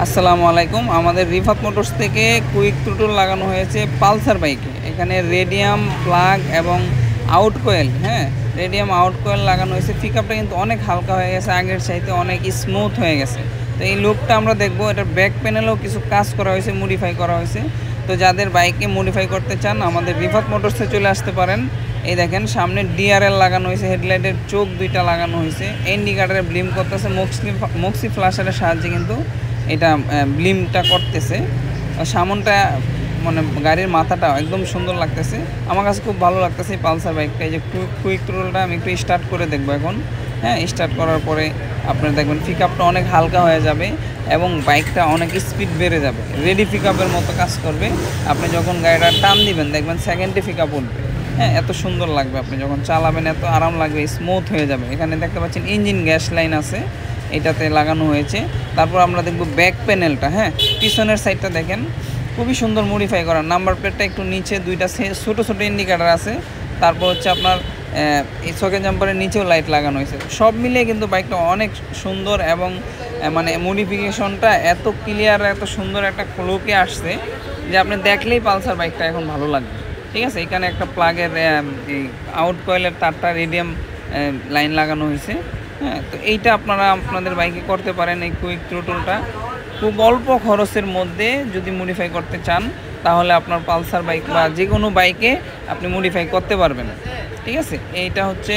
আসসালামু আলাইকুম। আমাদের রিফাত মোটরস থেকে কুইক থ্রোটল লাগানো হয়েছে পালসার বাইকে। এখানে রেডিয়াম প্লাগ এবং out coil, radium out coil লাগানো হয়েছে। পিকআপটা কিন্তু অনেক হালকা হয়ে গেছে, আগের চাইতে অনেক স্মুথ হয়ে গেছে। তো এই লুকটা আমরা দেখব। এটার ব্যাক প্যানেলেও কিছু কাজ করা হয়েছে, মডিফাই করা হয়েছে। তো যাদের বাইকে মডিফাই করতে চান আমাদের রিফাত মোটরসে চলে আসতে পারেন। এই দেখেন সামনে ডিআরএল লাগানো হয়েছে, হেডলাইটের চোখ দুইটা লাগানো হয়েছে, ইন্ডিকেটারে ব্লিম করতেছে, মক্সি ফ্ল্যাশারের সাহায্যে কিন্তু এটা ব্লিমটা করতেছে। সামনটা মানে গাড়ির মাথাটা একদম সুন্দর লাগতেছে, আমার কাছে খুব ভালো লাগতেছে এই পালসার বাইকটা। এই যে কুইক থ্রোটলটা আমি একটু স্টার্ট করে দেখবো এখন। স্টার্ট করার পরে আপনারা দেখবেন পিকআপটা অনেক হালকা হয়ে যাবে এবং বাইকটা অনেক স্পিড বেড়ে যাবে, রেডি পিকআপের মতো কাজ করবে। আপনি যখন গাড়িটা টান দিবেন দেখবেন সেকেন্ডে পিকআপ উঠবে। এত সুন্দর লাগবে, আপনি যখন চালাবেন এত আরাম লাগবে, স্মুথ হয়ে যাবে। এখানে দেখতে পাচ্ছেন ইঞ্জিন গ্যাস লাইন আছে, এটাতে লাগানো হয়েছে। তারপর আমরা দেখব ব্যাক প্যানেলটা। পিছনের সাইডটা দেখেন খুবই সুন্দর মডিফাই করা। নাম্বার প্লেটটা একটু নিচে দুইটা ছোটো ছোটো ইন্ডিকেটার আছে। তারপর হচ্ছে আপনার এই সকেট জাম্পারের নিচেও লাইট লাগানো হয়েছে। সব মিলিয়ে কিন্তু বাইকটা অনেক সুন্দর এবং মানে মডিফিকেশনটা এত ক্লিয়ার, এত সুন্দর একটা লুকে আসছে যে আপনি দেখলেই পালসার বাইকটা এখন ভালো লাগবে। ঠিক আছে, এখানে একটা প্লাগের আউট কয়েলের তারটা রেডিয়াম লাইন লাগানো হয়েছে। তো এইটা আপনারা আপনাদের বাইকে করতে পারেন। এই কুইক থ্রোটলটা খুব অল্প খরচের মধ্যে যদি মডিফাই করতে চান তাহলে আপনার পালসার বাইক বা যে কোনো বাইকে আপনি মডিফাই করতে পারবেন। ঠিক আছে, এইটা হচ্ছে